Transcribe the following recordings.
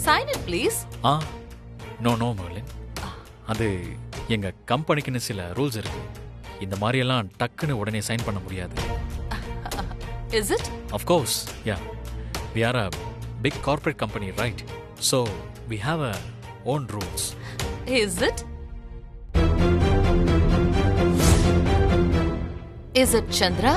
Sign it, please. No Merlin. அது எங்க கம்பெனிக்குன்னு சில ரூல்ஸ் இருக்கு. இந்த மாதிரி எல்லாம் டக்குன்னு உடனே சைன் பண்ண முடியாது. Is it? Of course, yeah. We are a big corporate company, right? So we have our own rules. Is it? Is it Chandra?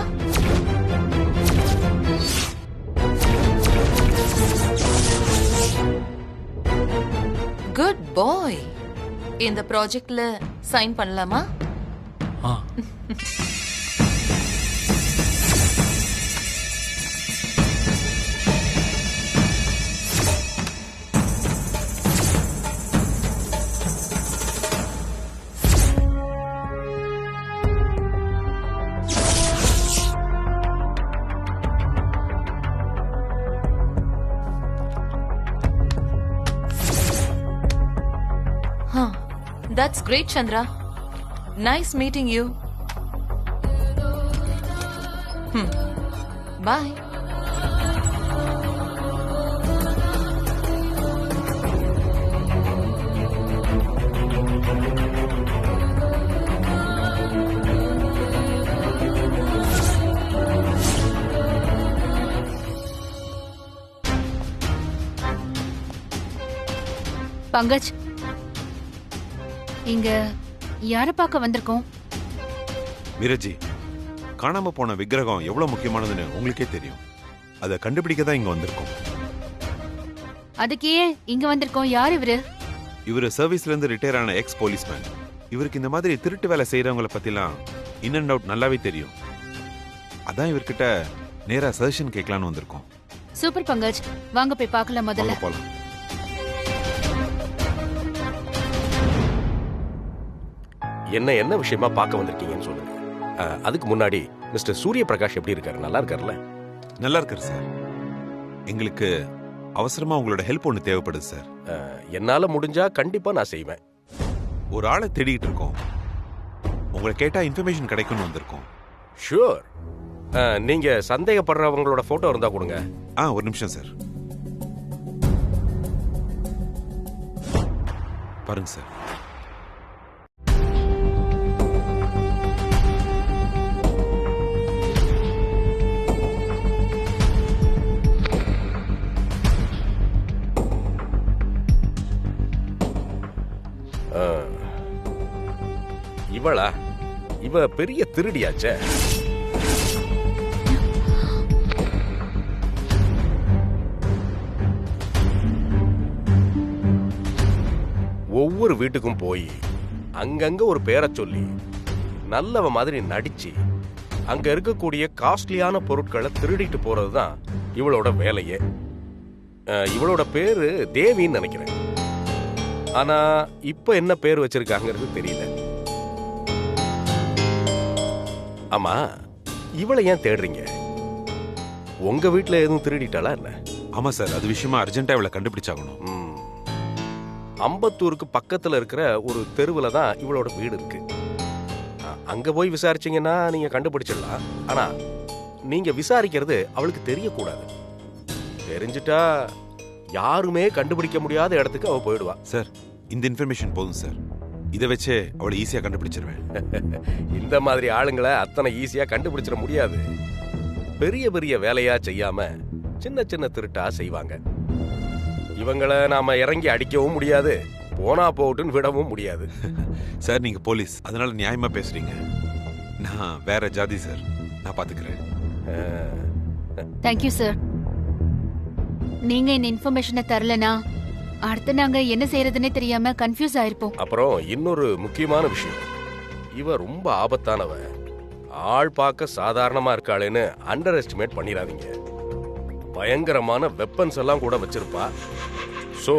Good boy. இந்த ப்ராஜெக்ட்ல சைன் பண்ணலாமா? That's great, Chandra. Nice meeting you. Bye. Pankaj, இங்க யார பார்க்க வந்திருக்கோம்? விரஜி, காணாம போன விக்கிரகம் எவ்வளவு முக்கியமானதுன்னு உங்களுக்கே தெரியும். அதை கண்டுபிடிக்க தான் இங்க வந்திருக்கோம். அதுக்கே இங்க வந்திருக்கோம். யார் இவரு? இவரு சர்வீஸ்ல இருந்து ரிட்டையர் ஆன எக்ஸ் போலீஸ்மேன். இவருக்கு இந்த மாதிரி திருட்டு வேலை செய்யறவங்களை பத்திலாம் இன் அண்ட் அவுட் நல்லாவே தெரியும். அதான் இவர்கிட்ட நேரா சஜஷன் கேட்கலான்னு வந்திருக்கோம். சூப்பர் பங்கஜ், வாங்க போய் பார்க்கலாம். முதல்ல போலாம். என்ன விஷயமா பார்க்க வந்திருக்கீங்கன்னு சொல்லுங்க. அதுக்கு முன்னாடி மிஸ்டர் சூரிய பிரகாஷ் எப்படி இருக்காரு? நல்லா இருக்காருல்ல? நல்லா இருக்காரு சார். எங்களுக்கு அவசரமா உங்களோட ஹெல்ப் ஒன்று தேவைப்படுது சார். என்னால முடிஞ்சா கண்டிப்பா நான் செய்வேன். ஒரு ஆளை தேடிட்டு இருக்கோம். உங்களை கேட்டா இன்ஃபர்மேஷன் கிடைக்கும்னு வந்திருக்கோம். ஷூர். நீங்க சந்தேகப்படுறவங்களோட போட்டோ இருந்தா கொடுங்க. ஒரு நிமிஷம் சார். பாருங்க சார். இவளா? இவ பெரிய திருடியாச்சே. ஒவ்வொரு வீட்டுக்கும் போய் அங்கங்க ஒரு பேரை சொல்லி நல்லவ மாதிரி நடிச்சு அங்க இருக்கக்கூடிய காஸ்ட்லியான பொருட்களை திருடிட்டு போறதுதான் இவளோட வேலையே. இவளோட பேரு தேவின்னு நினைக்கிறேன். ஆனா இப்ப என்ன பேர் வச்சிருக்காங்கிறது தெரியல. ஆமா, இவளை ஏன் தேடுறீங்க? உங்க வீட்டுல எதுவும் திருடிட்டாளா என்ன? ஆமா சார், அது விஷயமா அர்ஜென்ட்டா இவளை கண்டுபிடிச்சாகணும். அம்பத்தூருக்கு பக்கத்துல இருக்கிற ஒரு தெருவுல தான் இவளோட வீடு இருக்கு. அங்க போய் விசாரிச்சீங்கன்னா நீங்க கண்டுபிடிச்சிடலாம். ஆனா நீங்க விசாரிக்கிறது அவளுக்கு தெரியக்கூடாது. தெரிஞ்சிட்டா யாருமே கண்டுபிடிக்க முடியாத இடத்துக்கு அவ போயிடுவா. சார், இந்த இன்ஃபர்மேஷன் போதும் சார். இதை வச்சே அவளை ஈஸியா கண்டுபிடிச்சிருவேன். இந்த மாதிரி ஆளுங்களை அத்தனை ஈஸியா கண்டுபிடிச்சிட முடியாது. பெரிய பெரிய வேலையா செய்யாம சின்ன சின்ன திருட்டா செய்வாங்க. இவங்களை நாம இறங்கி அடிக்கவும் முடியாது, போனா போட்டுன்னு விடவும் முடியாது. சார், நீங்க போலீஸ், அதனால நியாயமா பேசுறீங்க. நான் வேற ஜாதி சார். நான் பாத்துக்கிறேன். Thank you sir. நீங்க இந்த இன்ஃபர்மேஷனை தரலனா அடுத்து நாங்க என்ன செய்யறதுன்னே தெரியாம கன்ஃபியூஸ் ஆயிருப்போம். அப்புறம் இன்னொரு முக்கியமான விஷயம், இவ ரொம்ப ஆபத்தானவ. ஆள் பார்க்க சாதாரணமா இருக்காளேன்னு அண்டர் எஸ்டிமேட் பண்ணிடாதீங்க. பயங்கரமான வெப்பன்ஸ் எல்லாம் கூட வச்சிருப்பா. So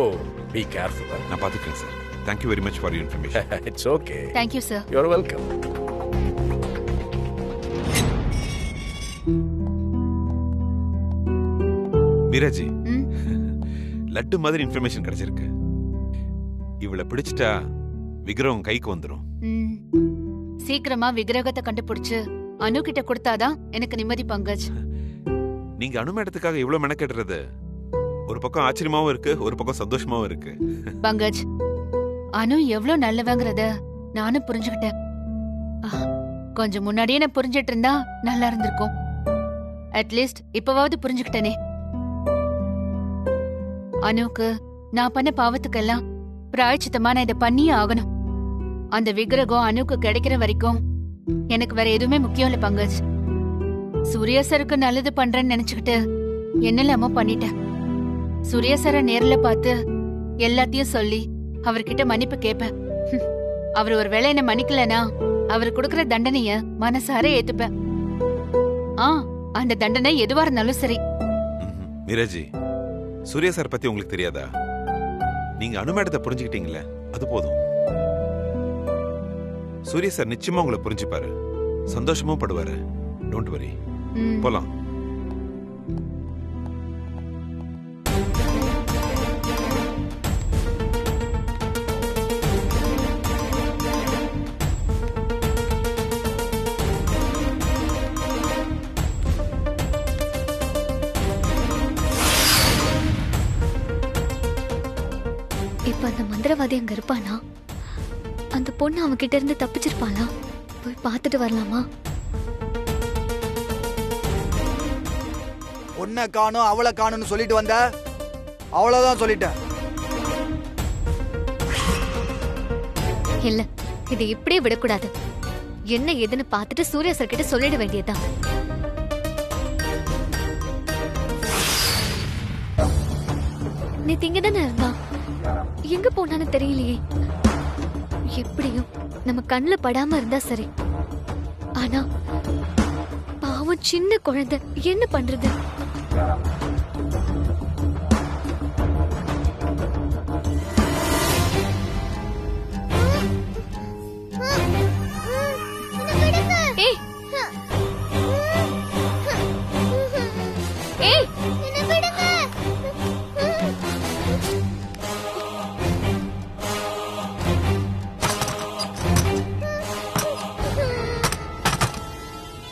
be careful. நான் பாத்துக்கிறேன் sir. Thank you very much for your information. It's okay. Thank you sir. You're welcome. Meeraji, laddu மாதிரி இன்ஃபர்மேஷன் கிடைச்சிருக்கு. இவளை பிடிச்சிட்டா விக்கிரகம் கைக்கு வந்துரும். சீக்கிரமா விக்கிரகத்தை கண்டுபிடிச்சு அனு கிட்ட கொடுத்தாதான் எனக்கு நிம்மதி பங்கஜ். நீங்க அனு மேடத்துக்காக இவ்வளவு மெனக்கெடுறது ஒரு பக்கம் ஆச்சரியமாவும் இருக்கு, ஒரு பக்கம் சந்தோஷமாவும் இருக்கு. பங்கஜ், அனு எவ்வளவு நல்லவங்கிறத நானும் புரிஞ்சுக்கிட்டேன். கொஞ்சம் முன்னாடியே நான் புரிஞ்சிட்டு இருந்தா நல்லா இருந்திருக்கும். அட்லீஸ்ட் இப்பவாவது புரிஞ்சுக்கிட்டேனே. அனுக்கு நான் பண்ண பாவத்துக்கெல்லாம் பிராயச்சித்தமா நான் இதை பண்ணியே ஆகணும். அந்த விக்கிரகம் அனுக்கு கிடைக்கிற வரைக்கும் எனக்கு வேற எதுவுமே முக்கியம் இல்ல பங்கஜ். சூர்யா சருக்கு நல்லது பண்றேன்னு நினைச்சுக்கிட்டு என்னெல்லாமோ பண்ணிட்டேன். சூர்யா சார நேர்ல பார்த்து எல்லாத்தையும் சொல்லி அவர்கிட்ட மன்னிப்பு கேட்பேன். அவர் ஒரு வேளை என்ன மன்னிக்கலனா அவர் கொடுக்கற தண்டனைய மனசார ஏத்துப்பேன். அந்த தண்டனை எதுவா இருந்தாலும் சரி. மீராஜி, சூர்யா சார் பத்தி உங்களுக்கு தெரியாதா? நீங்க அனுமேடத்தை புரிஞ்சுக்கிட்டீங்களே, அது போதும். சூர்யா சார் நிச்சயமா உங்களை புரிஞ்சுப்பாரு, சந்தோஷமும் படுவாரு. Don't worry. போலாம். இப்ப அந்த மந்திரவாதி அங்க இருப்பானா? அந்த பொண்ணு அவன்கிட்ட இருந்து தப்பிச்சிருப்பாளா? போய் பார்த்துட்டு வரலாமா? பொண்ணை காணும் அவளை காணும்னு சொல்லிட்டு வந்த, அவ்வளவுதான் சொல்லிட்டேன். இல்ல, இதை இப்படியே விடக்கூடாது. என்ன ஏதுன்னு பார்த்துட்டு சூர்யா சார் கிட்ட சொல்லிட வேண்டியதுதான். நேத்து இங்க தானே இருந்தா, எங்க போனான்னு தெரியலையே. எப்படியும் நம்ம கண்ணுல படாம இருந்தா சரி. ஆனா பாவம் சின்ன குழந்தை, என்ன பண்றது? ஏய் ஏய்,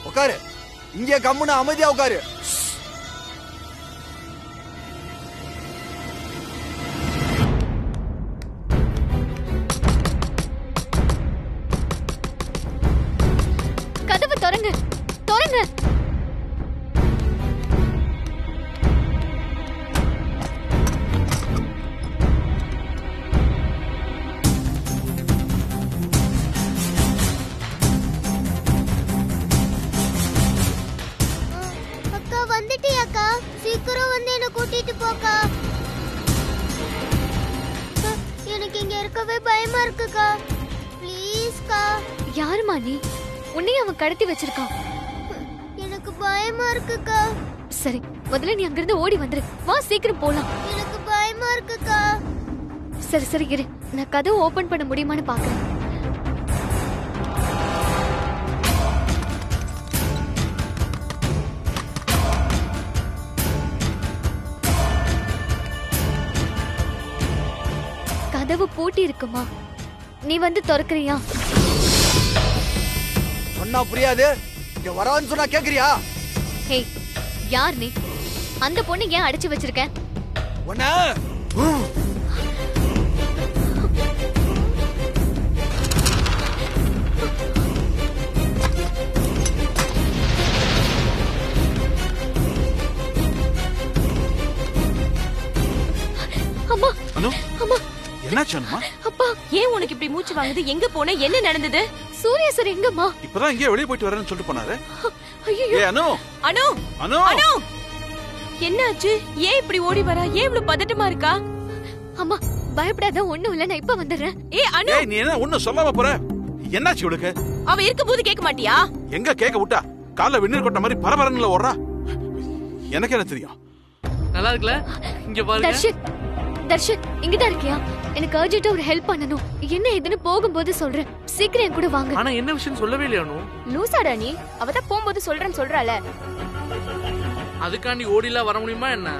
உட்காரு, இங்கே கம்முன்னு அமைதியா உட்காரு. கதவு திறங்க, திறங்க. அக்கா வந்துட்டியாக்கா? சீக்கிரம் வந்து என்ன கூட்டிட்டு போக்கா. எனக்கு இங்க இருக்கவே பயமா இருக்குக்கா. ப்ளீஸ்க்கா. யாருமா நீ? உன்னையும் அவன் கடத்தி வச்சிருக்கான். எனக்கு பயமா இருக்குக்கா. சரி, முதல்ல நீ அங்கிருந்து ஓடி வந்துரு. வா, சீக்கிரம் போலாம். எனக்கு பயமா இருக்குக்கா. சரி சரி இரு, நான் கதவு ஓபன் பண்ண முடியுமான்னு பாக்குறேன். கதவு பூட்டி இருக்குமா? நீ வந்து திறக்கறியா? சொன்னா புரியாது, இங்க வரான்னு சொன்னா கேக்குறியா? ஹே, யார் நீ? அந்த பொண்ணு ஏன் அடிச்சு வச்சிருக்க? உன்ன அம்மா, அனு, அம்மா, என்னாச்சு அனுமா? அப்பா, ஏன் உனக்கு இப்படி மூச்சு வாங்குது? எங்க போன? என்ன நடந்தது? சூர்யா சார் எங்கம்மா? இப்பதான் இங்கே வெளியே போயிட்டு வரேன்னு சொல்லிட்டு போனாரு. ஐயோ, ஏ அனு, அனு, அனு, அனு, என்னாச்சு? ஏன் இப்படி ஓடி வரா? ஏன் இவ்வளவு பதட்டமா இருக்கா? அம்மா பயப்படாத, ஒண்ணும் இல்ல, நான் இப்ப வந்துடுறேன். அனு, ஏய் நீ என்ன ஒண்ணும் சொல்லாம போற? என்னாச்சு இவளுக்கு? அவ இருக்கும்போது கேட்க மாட்டியா? எங்க கேட்க விட்டா? கால்ல வெந்நீர் கொட்ட மாதிரி பரபரன்னு ஓடுறா. எனக்கு என்ன தெரியும்? நல்லா இருக்குல? இங்க பாருங்க. தர்ஷன், தர்ஷன், இங்கதான் இருக்கியா? எனக்கு அர்ஜென்ட்டா ஒரு ஹெல்ப் பண்ணணும். என்ன ஏதுன்னு போகும்போது சொல்றேன். சீக்கிரம் என் கூட வாங்க. ஆனா என்ன விஷயம் சொல்லவே இல்லையா அனு? லூசாடா நீ? அவதான் போகும்போது சொல்றேன்னு சொல்றாள. அதுக்காண்டி ஓடிலாம் வர முடியுமா என்ன?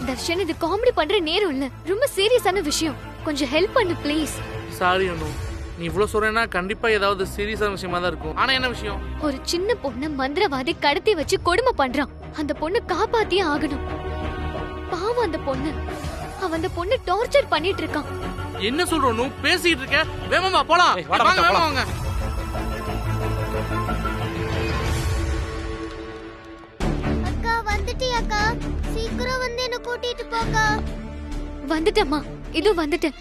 தர்ஷன், இது காமெடி பண்ற நேரம் இல்ல, ரொம்ப சீரியஸான விஷயம். கொஞ்சம் ஹெல்ப் பண்ணு ப்ளீஸ். சாரி அனு, நீ இவ்வளவு சொல்றேன்னா கண்டிப்பா ஏதாவது சீரியஸான விஷயமா தான் இருக்கும். ஆனா என்ன விஷயம்? ஒரு சின்ன பொண்ணு மந்திரவாதி கடத்தி வச்சு கொடுமை பண்றான். அந்த பொண்ணு காப்பாத்தியே ஆகணும். பாவம் அந்த பொண்ணு. அவன் அந்த பொண்ணு டார்ச்சர் பண்ணிட்டு இருக்கான். என்ன சொல்றோம் பேசிட்டு இருக்க? வேகமா போலாம். வாங்க வேகமா வாங்க. அக்கா வந்துட்டியாக்கா? சீக்கிரம் வந்து என்ன கூட்டிட்டு போக்கா. வந்துட்டேம்மா, இதோ வந்துட்டேன்.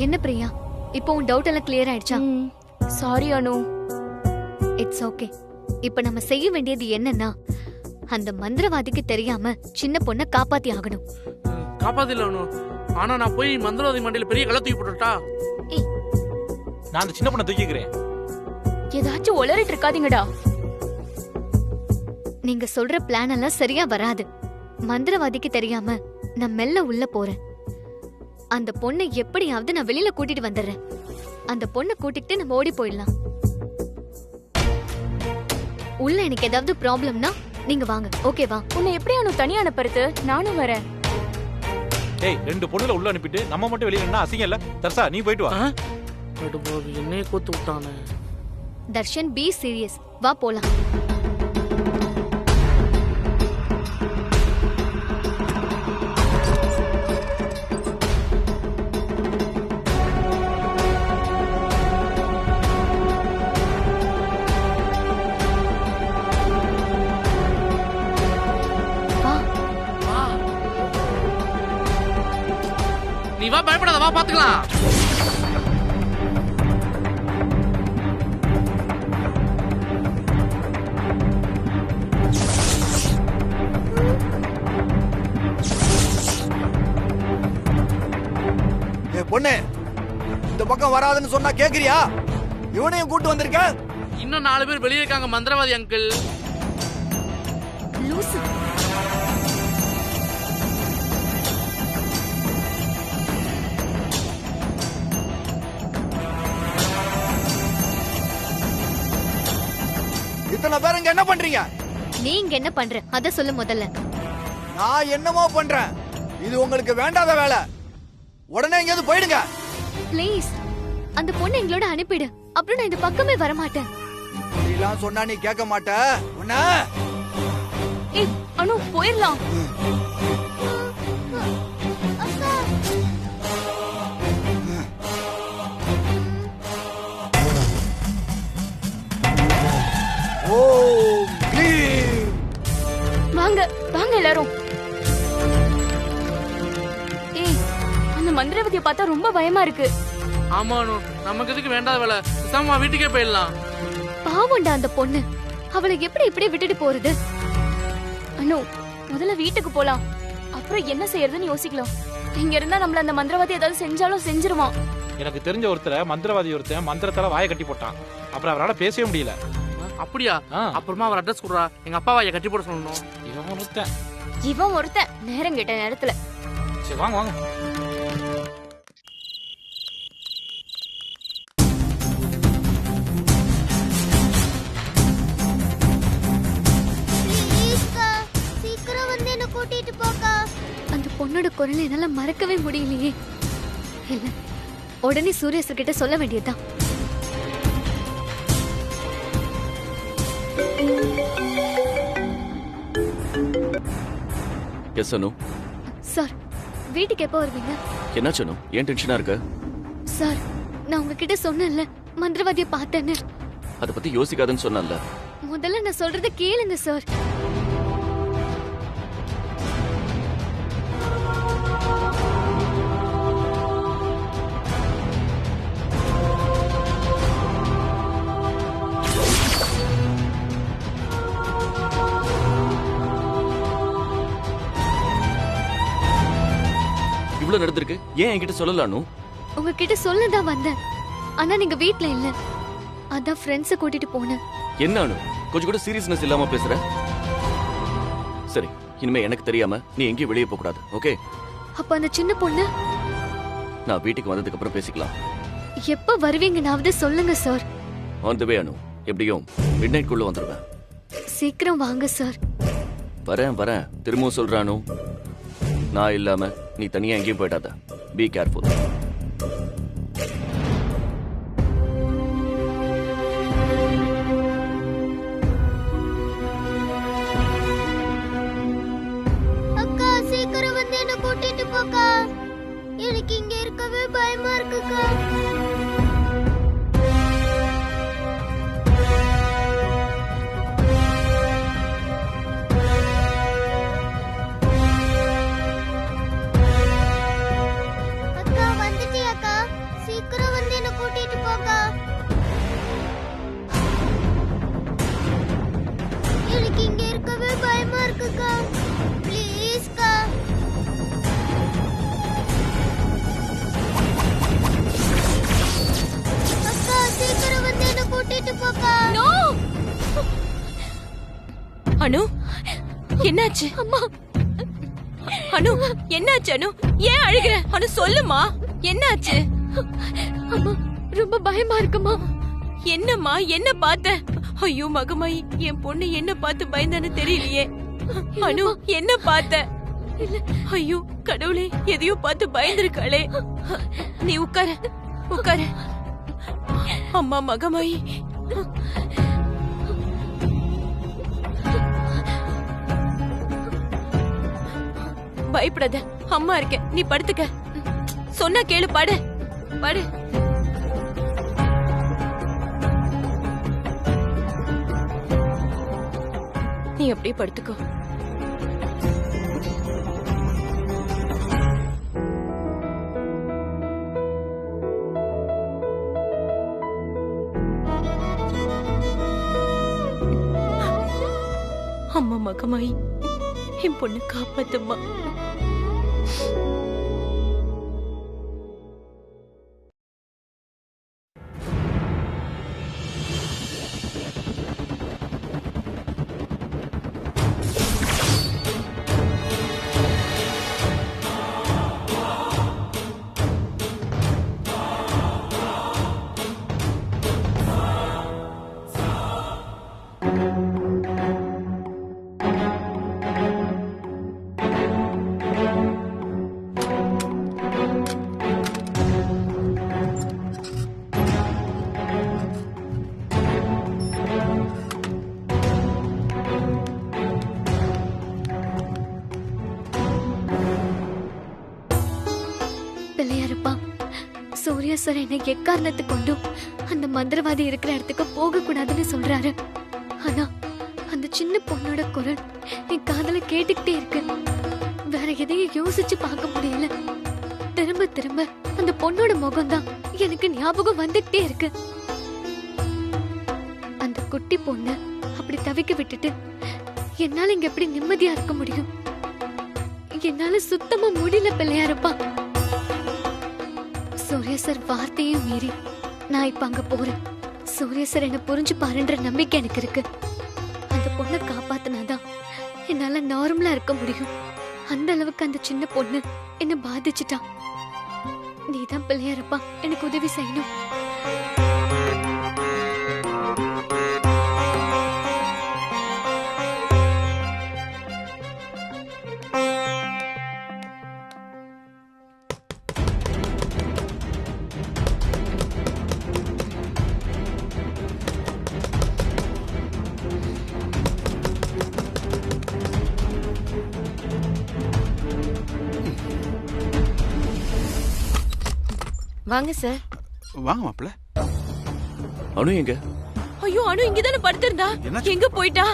என்ன பிரியா, இப்போ உன் டவுட் எல்லாம் கிளியர் ஆயிடுச்சா? Sorry Anu. It's okay. இப்போ நம்ம செய்ய வேண்டியது என்னன்னா, அந்த மந்திரவாதிக்கு தெரியாம சின்ன பொண்ணை காப்பாத்தி ஆகணும். காப்பாத்தில அனு. ஆனா நான் போய் மந்திரவாதி மண்டையில பெரிய கள்ள தூக்கி போட்டுட்டா. நான் அந்த சின்ன பொண்ணை தூக்கிக்கிறேன். ஏதாச்சும் உளறிட்டு இருக்காதீங்கடா. நீங்க சொல்ற பிளான் எல்லாம் சரியா வராது. மந்திரவாதிக்கு தெரியாம நான் மெல்ல உள்ள போறேன். அந்த பொண்ணை எப்படியாவது நான் வெளியில கூட்டிட்டு வந்துடுறேன். அந்த பொண்ணை கூட்டிட்டு நம்ம ஓடி போயிடலாம். உள்ள எனக்கு ஏதாவது ப்ராப்ளம்னா நீங்க வாங்க, ஓகேவா? உன்னை எப்படி அனு தனியா அனுப்புறது? நானும் வரேன். ஏய், 2 பொண்ணுல உள்ள அனுப்பிட்டு நம்ம மட்டும் வெளிய நின்னா அசிங்கம் இல்ல? தர்சா நீ போயிட்டு வா. என்னைய கோத்து விட்டானே. Darshan, be serious. வா போலாம். நீ வா, பயப்படாத, வா பாத்துக்கலாம். பொண்ணு, இந்த பக்கம் வராதுன்னு சொன்னா கேக்குறியா? இவனையும் கூட்டு வந்திருக்க. இன்னும் 4 பேர் வெளியே இருக்காங்க மந்திரவாதி அங்கிள். லூசு. இத்தனை பேர் இங்க என்ன பண்றீங்க? நீங்க என்ன பண்ற அத சொல்லு முதல்ல. நான் என்னமோ பண்றேன். இது உங்களுக்கு வேண்டாத வேலை. உடனே எங்கேயாவது போயிடுங்க. ப்ளீஸ், அந்த பொண்ணை எங்களோட அனுப்பிடு. அப்புறம் நான் இந்த பக்கமே வர மாட்டேன். இப்படிலாம் சொன்னா நீ கேட்க மாட்ட. உன்ன ஏய் அனு, போயிடலாம். வாங்க வாங்க எல்லாரும். ஏய், அந்த மந்திரவாதியை பார்த்தா ரொம்ப பயமா இருக்கு. ஆமா அனு, நமக்கு எதுக்கு வேண்டாத வேலை? பேசாம வீட்டுக்கே போயிடலாம். பாவண்டா அந்த பொண்ணு. அவளை எப்படி இப்படி விட்டுட்டு போறது? அனு, முதல்ல வீட்டுக்கு போலாம். அப்புறம் என்ன செய்யறதுன்னு யோசிக்கலாம். இங்க இருந்தா நம்மள அந்த மந்திரவாதி ஏதாவது செஞ்சாலும் செஞ்சிருவான். எனக்கு தெரிஞ்ச ஒருத்தரை மந்திரவாதி ஒருத்தன் மந்திரத்தால வாயை கட்டி போட்டான். அப்புறம் அவரால் பேசவே முடியல. அப்படியா? அப்புறமா அவர் அட்ரஸ் கொடுறா. எங்க அப்பா வாயை கட்டி போட சொல்லணும். இவன் ஒருத்தன் நேரம் கேட்ட நேரத்துல. சரி வாங்க வாங்க. சீக்கிரம் வந்து என்ன கூட்டிட்டு போக்கா. அந்த பொண்ணோட குரலை என்னால மறக்கவே முடியலையே. இல்ல, உடனே சூரியஸ் கிட்ட சொல்ல வேண்டியதுதான். எஸ் அனு. சார், வீட்டுக்கு எப்போ வருவீங்க? என்னாச்சு அனு, ஏன் டென்ஷனா இருக்க? சார், நான் உங்ககிட்ட சொன்னேன்ல மந்திரவாதியை பார்த்தேன்னு. அதை பத்தி யோசிக்காதன்னு சொன்னல. முதல்ல நான் சொல்றத கேளுங்க சார். இவ்வளவு நடந்திருக்கு, ஏன் என்கிட்ட சொல்லல அனு? உங்ககிட்ட சொல்லதான் வந்தேன், ஆனா நீங்க வீட்ல இல்ல. அதான் ஃப்ரெண்ட்ஸ கூட்டிட்டு போனேன். என்ன அனு, கொஞ்சம் கூட சீரியஸ்னஸ் இல்லாம பேசுற? சரி, இனிமே எனக்கு தெரியாம நீ எங்கேயும் வெளியே போக கூடாது, ஓகே? அப்ப அந்த சின்ன பொண்ணு நான் வீட்டுக்கு வந்ததுக்கு அப்புறம் பேசிக்கலாம். எப்ப வருவீங்கன்னாவது சொல்லுங்க சார். ஆன் தி வே அனு, எப்படியும் மிட் நைட் குள்ள வந்துருவேன். சீக்கிரம் வாங்க சார். வரேன், திரும்பவும் சொல்றானு, நான் இல்லாம நீ தனியா எங்கேயும் போயிடாத. Be careful. அக்கா சீக்கிரம் வந்து என்ன கூட்டிட்டு போக்கா, எனக்கு இங்க இருக்கவே பயமா இருக்குக்கா. அக்கா வந்துட்டியாக்கா, சீக்கிரம் வந்து என்ன கூட்டிட்டு போக்கா. எனக்கு இங்க இருக்கவே பயமா இருக்குக்கா, ப்ளீஸ்க்கா. அக்கா சீக்கிரம் வந்து என்ன கூட்டிட்டு போக்கா. நோ அனு, என்னாச்சு? அம்மா அனு, என்னாச்சு அனு? ஏன் அழுகுற? அனு சொல்லுமா, என்னாச்சு? அம்மா ரொம்ப பயமா இருக்குமா. என்னம்மா, என்ன பார்த்த? ஐயோ மகமாயி, என் பொண்ணு என்ன பார்த்து பயந்தான்னு தெரியலையே. அனு என்ன பார்த்த? ஐயோ கடவுளே, எதையோ பார்த்து பயந்துருக்காளே. நீ உட்கார. அம்மா மகமாயி, பயப்படாத, அம்மா இருக்கேன், நீ படுத்துக்க. சொன்னா கேளு, படு. நீ அப்படியே படுத்துக்கோ. அம்மா மகமாயி, என் பொண்ணு காப்பாத்தும்மா. பிள்ளையாரப்பா, சூர்யா சார் என்னை எக்காரணத்தை கொண்டும் அந்த மந்திரவாதி இருக்கிற இடத்துக்கு போக கூடாதுன்னு சொல்றாரு. ஆனா அந்த சின்ன பொண்ணோட குரல் என் காதுல கேட்டுக்கிட்டே இருக்கு. வேற எதையும் யோசிச்சு பார்க்க முடியல. திரும்ப திரும்ப அந்த பொண்ணோட முகம்தான் எனக்கு ஞாபகம் வந்துகிட்டே இருக்கு. அந்த குட்டி பொண்ணு அப்படி தவிக்க விட்டுட்டு என்னால இங்க எப்படி நிம்மதியா இருக்க முடியும்? என்னால சுத்தமா முடியல பிள்ளையாரப்பா. சூர்யா சார் வார்த்தையும் மீறி நான் இப்ப அங்க போறேன். சூர்யா சார் என்ன புரிஞ்சு பாருன்ற நம்பிக்கை எனக்கு இருக்கு. அந்த பொண்ணை காப்பாத்தினாதான் என்னால நார்மலா இருக்க முடியும். அந்த அளவுக்கு அந்த சின்ன பொண்ணு என்ன பாதிச்சுட்டா. நீதான் பிள்ளையாரப்பா எனக்கு உதவி செய்யணும். வாங்க சார். வாங்க மாப்ள. அனு எங்க? ஐயோ அனு இங்கதானே படுத்திருந்தா, எங்க போயிட்டா?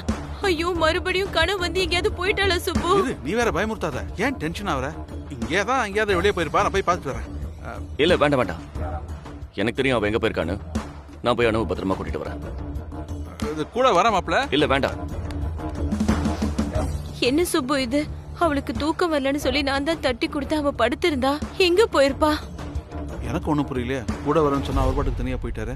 ஐயோ மறுபடியும் கனவு வந்து எங்கேயாவது போயிட்டாளா சுப்பு? நீ வேற பயமுறுத்தாத, ஏன் டென்ஷன் ஆவற? இங்கேதான் எங்கேயாவது வெளியே போயிருப்பா, நான் போய் பார்த்துட்டு வரேன். இல்ல வேண்டாம், எனக்கு தெரியும் அவ எங்க போயிருக்கான்னு. நான் போய் அனுவை பத்திரமா கூட்டிட்டு வரேன். இது கூட வர மாப்ள. இல்ல வேண்டாம். என்ன சுப்பு இது? அவளுக்கு தூக்கம் வரலன்னு சொல்லி நான் தான் தட்டி கொடுத்து அவ படுத்திருந்தா எங்க போயிருப்பா? எனக்கு ஒண்ணும் புரியலையே. கூட வரேன்னு சொன்னா அவர் பாட்டுக்கு தனியா போயிட்டாரு.